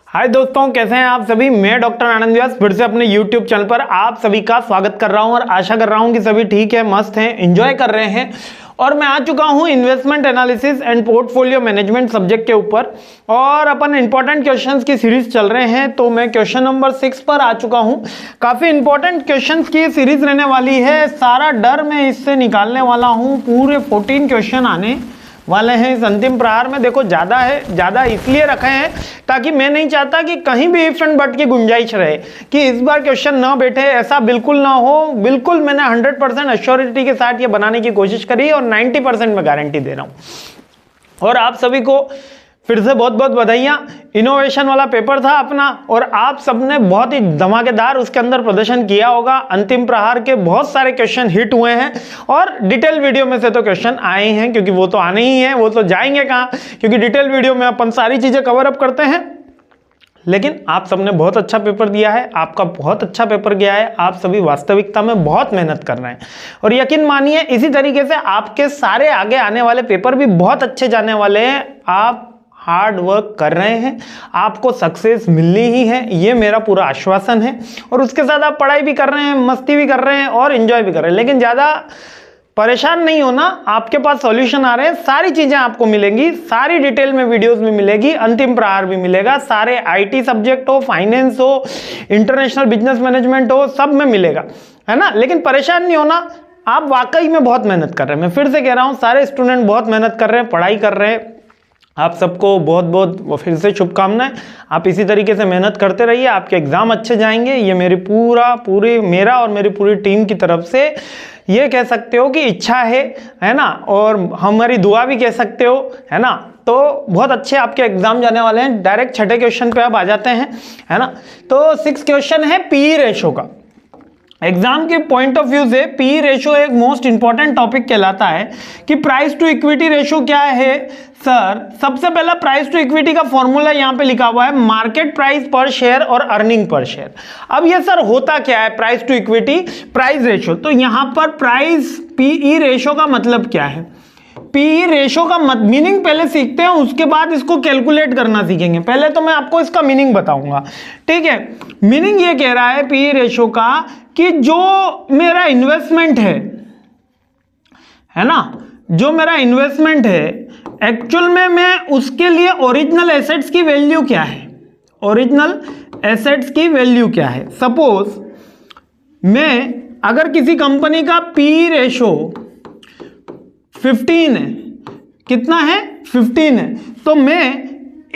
हाय दोस्तों, कैसे हैं आप सभी। मैं डॉक्टर आनंद व्यास फिर से अपने YouTube चैनल पर आप सभी का स्वागत कर रहा हूं और आशा कर रहा हूं कि सभी ठीक है, मस्त हैं, एंजॉय कर रहे हैं। और मैं आ चुका हूं investment analysis and portfolio management subject के ऊपर और अपन इंपॉर्टेंट क्वेश्चंस की सीरीज चल रहे हैं। तो मैं क्वेश्चन नंबर 6 पर आ चुका हूं। काफी इंपॉर्टेंट क्वेश्चंस की सीरीज रहने वाली है। सारा डर मैं इससे निकालने वाला हूं। पूरे 14 क्वेश्चन आने वाले हैं इस अंतिम प्रहार में। देखो ज़्यादा है, ज़्यादा इसलिए रखे हैं ताकि मैं नहीं चाहता कि कहीं भी इफ एंड बट की गुंजाइश रहे कि इस बार क्वेश्चन ना बैठे, ऐसा बिल्कुल ना हो। बिल्कुल मैंने 100% एश्योरिटी के साथ ये बनाने की कोशिश करी और 90% मैं गारंटी दे रहा हूँ। और आप सभी को फिर से बहुत बहुत बधाइयाँ। इनोवेशन वाला पेपर था अपना और आप सबने बहुत ही धमाकेदार उसके अंदर प्रदर्शन किया होगा। अंतिम प्रहार के बहुत सारे क्वेश्चन हिट हुए हैं और डिटेल वीडियो में से तो क्वेश्चन आए हैं, क्योंकि वो तो आने ही हैं, वो तो जाएंगे कहाँ, क्योंकि डिटेल वीडियो में अपन सारी चीज़ें कवर अप करते हैं। लेकिन आप सबने बहुत अच्छा पेपर दिया है, आपका बहुत अच्छा पेपर गया है। आप सभी वास्तविकता में बहुत मेहनत कर रहे हैं और यकीन मानिए इसी तरीके से आपके सारे आगे आने वाले पेपर भी बहुत अच्छे जाने वाले हैं। आप हार्ड वर्क कर रहे हैं, आपको सक्सेस मिलनी ही है, ये मेरा पूरा आश्वासन है। और उसके साथ आप पढ़ाई भी कर रहे हैं, मस्ती भी कर रहे हैं और एंजॉय भी कर रहे हैं। लेकिन ज़्यादा परेशान नहीं होना, आपके पास सॉल्यूशन आ रहे हैं। सारी चीज़ें आपको मिलेंगी, सारी डिटेल में वीडियोस में मिलेगी, अंतिम प्रहार भी मिलेगा। सारे आईटी सब्जेक्ट हो, फाइनेंस हो, इंटरनेशनल बिजनेस मैनेजमेंट हो, सब में मिलेगा, है ना। लेकिन परेशान नहीं होना, आप वाकई में बहुत मेहनत कर रहे हैं। मैं फिर से कह रहा हूँ, सारे स्टूडेंट बहुत मेहनत कर रहे हैं, पढ़ाई कर रहे हैं। आप सबको बहुत बहुत फिर से शुभकामनाएं। आप इसी तरीके से मेहनत करते रहिए, आपके एग्ज़ाम अच्छे जाएंगे। ये मेरी मेरा और मेरी पूरी टीम की तरफ से ये कह सकते हो कि इच्छा है ना, और हमारी दुआ भी कह सकते हो, है ना। तो बहुत अच्छे आपके एग्जाम जाने वाले हैं। डायरेक्ट छठे क्वेश्चन पे अब आ जाते हैं, है ना। तो 6 क्वेश्चन है पीई रेशो का। एग्जाम के पॉइंट ऑफ व्यू से पीई रेशो एक मोस्ट इंपॉर्टेंट टॉपिक कहलाता है कि प्राइस टू इक्विटी रेशो क्या है। सर, सबसे पहला प्राइस टू इक्विटी का फॉर्मूला यहाँ पे लिखा हुआ है मार्केट प्राइस पर शेयर और अर्निंग पर शेयर। अब ये सर होता क्या है price to equity price ratio. तो यहाँ पर प्राइस पीई रेशो का मतलब क्या है। पीई रेशो का मीनिंग पहले सीखते हैं, उसके बाद इसको कैलकुलेट करना सीखेंगे। पहले तो मैं आपको इसका मीनिंग बताऊंगा, ठीक है। मीनिंग ये कह रहा है पीई रेशो का कि जो मेरा इन्वेस्टमेंट है ना, जो मेरा इन्वेस्टमेंट है एक्चुअल में मैं उसके लिए ओरिजिनल एसेट्स की वैल्यू क्या है, ओरिजिनल एसेट्स की वैल्यू क्या है। सपोज मैं अगर किसी कंपनी का पीई रेशो 15 है, कितना है 15 है, तो मैं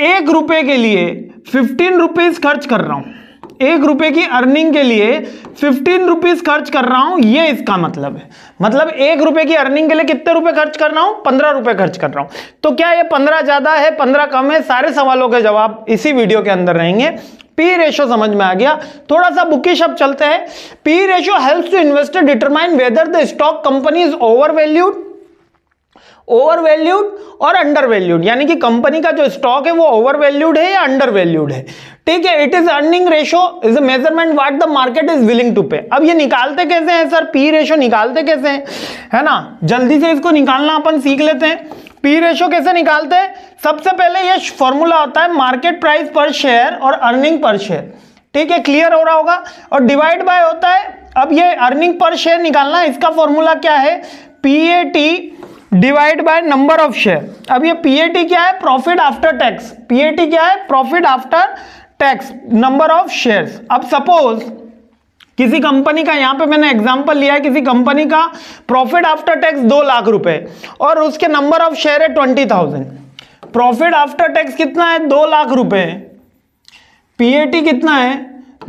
1 रुपए के लिए 15 रुपीज खर्च कर रहा हूं। 1 रुपए की अर्निंग के लिए 15 रुपीज खर्च कर रहा हूं, ये इसका मतलब है। मतलब 1 रुपए की अर्निंग के लिए कितने रुपए खर्च कर रहा हूं, 15 रुपए खर्च कर रहा हूं। तो क्या ये 15 ज्यादा है, 15 कम है? सारे सवालों के जवाब इसी वीडियो के अंदर रहेंगे। पी रेशो समझ में आ गया। थोड़ा सा बुकिश अब चलते हैं। P ratio helps to investor determine whether the stock company is overvalued और अंडर वैल्यूड, यानी कि कंपनी का जो स्टॉक है वो ओवर वैल्यूड है या अंडर वैल्यूड है, ठीक है। It is earning ratio is a measurement what the market is willing to pay. अब ये निकालते कैसे हैं सर, पी रेशो निकालते कैसे हैं, है ना। जल्दी से इसको निकालना अपन सीख लेते हैं। पी रेशो कैसे निकालते हैं। सबसे पहले ये फॉर्मूला होता है मार्केट प्राइस पर शेयर और अर्निंग पर शेयर, ठीक है, क्लियर हो रहा होगा। और डिवाइड बाय होता है, अब ये अर्निंग पर शेयर निकालना है, इसका फॉर्मूला क्या है, PAT divide by number of share. अब ये पीएटी क्या है, प्रॉफिट आफ्टर टैक्स। पीएटी क्या है, profit after tax, number of shares. अब सपोज किसी कंपनी का, यहां पे मैंने एग्जांपल लिया है, किसी कंपनी का प्रॉफिट आफ्टर टैक्स 2 लाख रुपए और उसके नंबर ऑफ शेयर है 20,000। प्रॉफिट आफ्टर टैक्स कितना है, 2 लाख रुपए। पीएटी कितना है,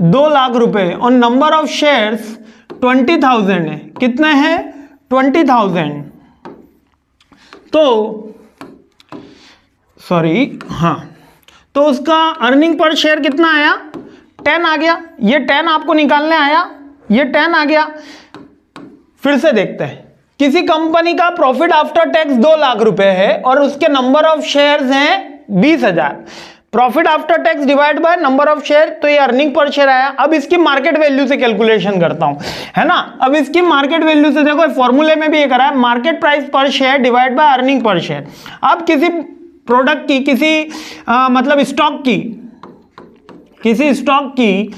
2 लाख रुपए और नंबर ऑफ शेयर्स 20,000 है। कितने हैं, 20,000। तो सॉरी, हाँ, तो उसका अर्निंग पर शेयर कितना आया, 10 आ गया। ये 10 आपको निकालने आया, ये 10 आ गया। फिर से देखते हैं, किसी कंपनी का प्रॉफिट आफ्टर टैक्स 2 लाख रुपए है और उसके नंबर ऑफ शेयर्स हैं 20,000। Profit after tax divide by number of share, तो ये अर्निंग पर शेयर आया। अब इसकी मार्केट वैल्यू से कैलकुलेशन करता हूं, है ना। अब इसकी मार्केट वैल्यू से देखो, फॉर्मूले में भी ये करा है मार्केट प्राइस पर शेयर डिवाइड बाय अर्निंग पर शेयर। अब किसी प्रोडक्ट की, किसी मतलब स्टॉक की किसी स्टॉक की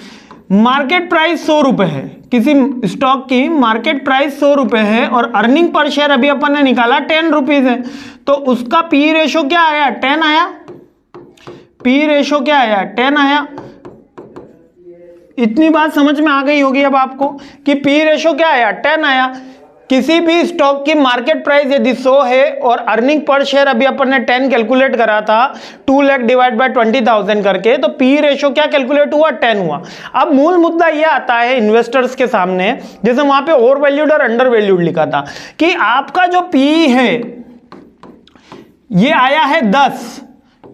मार्केट प्राइस 100 रुपए है, किसी स्टॉक की मार्केट प्राइस 100 रुपए है और अर्निंग पर शेयर अभी अपन ने निकाला 10 रुपीज है, तो उसका पी रेशो क्या आया? 10 आया। पी रेशो क्या आया? 10 आया। इतनी बात समझ में आ गई होगी अब आपको कि पी रेशो क्या आया? 10 आया। किसी भी स्टॉक की मार्केट प्राइस यदि 100 है और अर्निंग पर शेयर अभी अपन ने 10 कैलकुलेट करा था 2 लाख डिवाइड बाय 20,000 करके, तो पी रेशो क्या कैलकुलेट हुआ? 10 हुआ। अब मूल मुद्दा यह आता है इन्वेस्टर्स के सामने, जैसे वहां पे ओवर वैल्यूड और अंडर वैल्यूड लिखा था, कि आपका जो पी है ये आया है 10,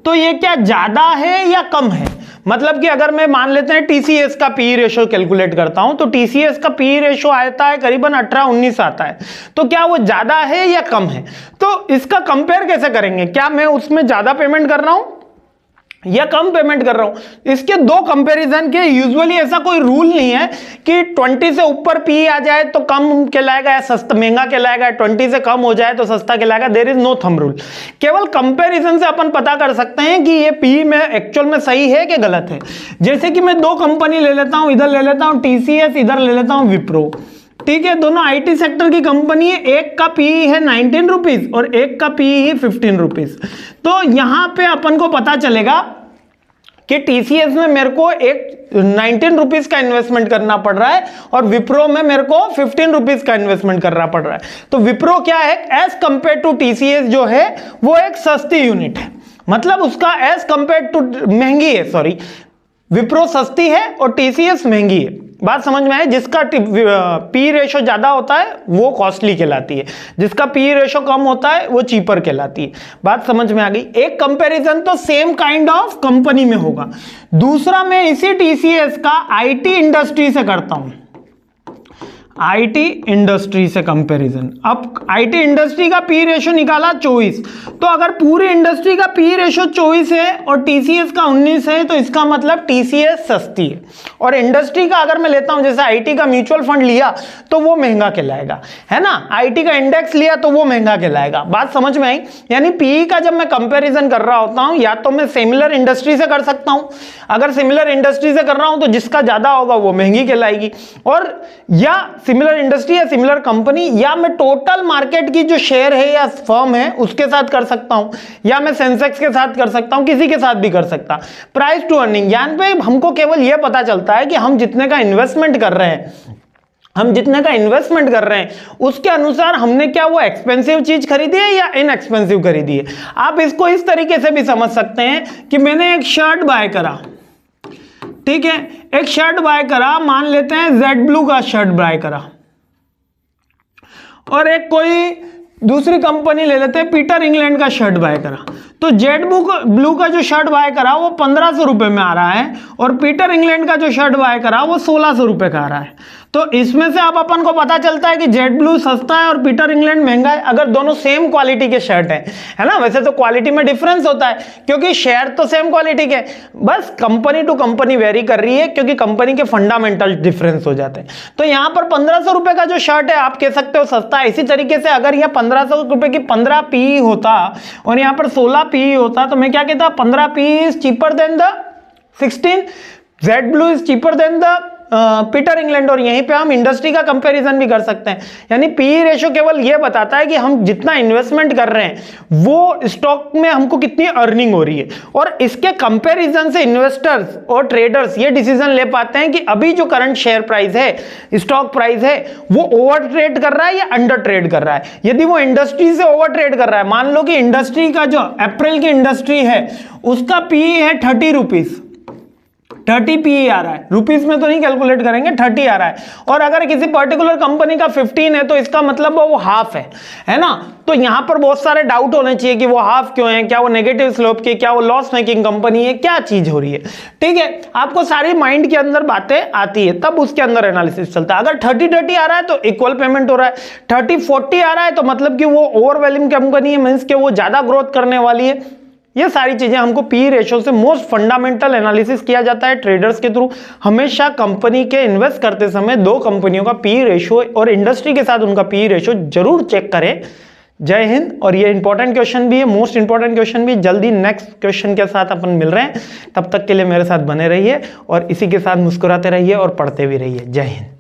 तो ये क्या ज्यादा है या कम है? मतलब कि अगर मैं मान लेते हैं टीसीएस का पी रेशो कैलकुलेट करता हूं, तो टीसीएस का पी रेशो आता है करीबन 18-19 आता है, तो क्या वो ज्यादा है या कम है? तो इसका कंपेयर कैसे करेंगे? क्या मैं उसमें ज्यादा पेमेंट कर रहा हूं या कम पेमेंट कर रहा हूं? इसके दो कंपैरिजन के यूजुअली ऐसा कोई रूल नहीं है कि 20 से ऊपर पी आ जाए तो कम कहलाएगा या सस्ता महंगा कहलाएगा, 20 से कम हो जाए तो सस्ता कहलाएगा। There is no thumb rule. केवल कंपैरिजन से अपन पता कर सकते हैं कि ये पी में एक्चुअल में सही है कि गलत है। जैसे कि मैं दो कंपनी ले लेता हूं, इधर ले लेता हूं टीसीएस, इधर ले लेता हूं विप्रो, ठीक है, दोनों आईटी सेक्टर की कंपनी है। एक का पी है 19 रुपीज और एक का पी है 15 रुपीज। तो यहां पे अपन को पता चलेगा कि टीसीएस में मेरे को एक 19 रुपीज का इन्वेस्टमेंट करना पड़ रहा है और विप्रो में मेरे को 15 रुपीज का इन्वेस्टमेंट करना पड़ रहा है। तो विप्रो क्या है? एज कंपेयर टू टीसीएस जो है वो एक सस्ती यूनिट है, मतलब उसका एज कंपेयर टू महंगी है, सॉरी, विप्रो सस्ती है और टीसीएस महंगी है। बात समझ में आए? जिसका पी रेशो ज्यादा होता है वो कॉस्टली कहलाती है, जिसका पी रेशो कम होता है वो चीपर कहलाती है। बात समझ में आ गई? एक कंपैरिजन तो सेम काइंड ऑफ कंपनी में होगा। दूसरा मैं इसी टीसीएस का आईटी इंडस्ट्री से करता हूं, आईटी इंडस्ट्री से कंपैरिजन। अब आईटी इंडस्ट्री का पी रेशो निकाला 24, तो अगर पूरी इंडस्ट्री का पी रेशो 24 है और टीसीएस का 19 है तो इसका मतलब टीसीएस सस्ती है। और इंडस्ट्री का अगर मैं लेता हूं, जैसे आईटी का म्यूचुअल फंड लिया तो वो महंगा कहलाएगा, है ना, आईटी का इंडेक्स लिया तो वो महंगा कहलाएगा। बात समझ में आई? यानी पी का जब मैं कंपेरिजन कर रहा होता हूं, या तो मैं सिमिलर इंडस्ट्री से कर सकता हूं, अगर सिमिलर इंडस्ट्री से कर रहा हूं तो जिसका ज्यादा होगा वो महंगी कहलाएगी, और या सिमिलर इंडस्ट्री या सिमिलर कंपनी, या मैं टोटल मार्केट की जो शेयर है या फर्म है उसके साथ कर सकता हूं, या मैं सेंसेक्स के साथ कर सकता हूं, किसी के साथ भी कर सकता। प्राइस टू अर्निंग, यानी पे हमको केवल यह पता चलता है कि हम जितने का इन्वेस्टमेंट कर रहे हैं, उसके अनुसार हमने क्या वो एक्सपेंसिव चीज खरीदी है या इनएक्सपेंसिव खरीदी है। आप इसको इस तरीके से भी समझ सकते हैं कि मैंने एक शर्ट बाय करा, ठीक है, एक शर्ट बाय करा, मान लेते हैं जेड ब्लू का शर्ट बाय करा, और एक कोई दूसरी कंपनी ले लेते हैं पीटर इंग्लैंड का शर्ट बाय करा। तो जेड ब्लू का जो शर्ट बाय करा वो 1500 रुपए में आ रहा है और पीटर इंग्लैंड का जो शर्ट बाय करा वो 1600 रुपए का आ रहा है। तो इसमें से अब अपन को पता चलता है कि जेड ब्लू सस्ता है और पीटर इंग्लैंड महंगा है, अगर दोनों सेम क्वालिटी के शर्ट है ना। वैसे तो क्वालिटी में डिफरेंस होता है क्योंकि शेयर तो सेम क्वालिटी के, बस कंपनी टू कंपनी वेरी कर रही है क्योंकि कंपनी के फंडामेंटल डिफरेंस हो जाते हैं। तो यहां पर 1500 रुपए का जो शर्ट है आप कह सकते हो सस्ता है। इसी तरीके से अगर यह 1500 रुपए की 15 पी होता और यहां पर 16 पी होता तो मैं क्या कहता, 15 P is cheaper than the 16, Z blue is cheaper than the Peter England. और यहीं पे हम इंडस्ट्री का कंपैरिजन भी कर सकते हैं। यानी पी रेशो केवल ये बताता है कि हम जितना इन्वेस्टमेंट कर रहे हैं वो स्टॉक में हमको कितनी अर्निंग हो रही है, और इसके कंपैरिजन से इन्वेस्टर्स और ट्रेडर्स ये डिसीजन ले पाते हैं कि अभी जो करंट शेयर प्राइस है, स्टॉक प्राइस है, वो ओवर ट्रेड कर रहा है या अंडर ट्रेड कर रहा है। यदि वो इंडस्ट्री से ओवर ट्रेड कर रहा है, मान लो कि इंडस्ट्री का जो अप्रैल की इंडस्ट्री है उसका पी है 30 रुपीज, 30 पी आ रहा है, रुपीस में तो नहीं कैलकुलेट करेंगे, 30 आ रहा है। और अगर किसी पर्टिकुलर कंपनी का 15 है तो इसका मतलब वो हाफ है ना। तो यहां पर बहुत सारे डाउट होने चाहिए कि वो हाफ क्यों है, क्या वो नेगेटिव स्लोप की, क्या वो लॉस मेकिंग कंपनी है, क्या चीज हो रही है। ठीक है, आपको सारी माइंड के अंदर बातें आती है तब उसके अंदर एनालिसिस चलता है। अगर 30-30 आ रहा है तो इक्वल पेमेंट हो रहा है, 30-40 आ रहा है तो मतलब कि वो ओवरवेलिंग कंपनी है, मींस कि वो ज्यादा ग्रोथ करने वाली है। ये सारी चीजें हमको पी रेशो से मोस्ट फंडामेंटल एनालिसिस किया जाता है ट्रेडर्स के थ्रू। हमेशा कंपनी के इन्वेस्ट करते समय दो कंपनियों का पी रेशो और इंडस्ट्री के साथ उनका पी रेशो जरूर चेक करें, जय हिंद। और ये इंपॉर्टेंट क्वेश्चन भी है, मोस्ट इंपॉर्टेंट क्वेश्चन भी। जल्दी नेक्स्ट क्वेश्चन के साथ अपन मिल रहे हैं, तब तक के लिए मेरे साथ बने रहिए और इसी के साथ मुस्कुराते रहिए और पढ़ते भी रहिए। जय हिंद।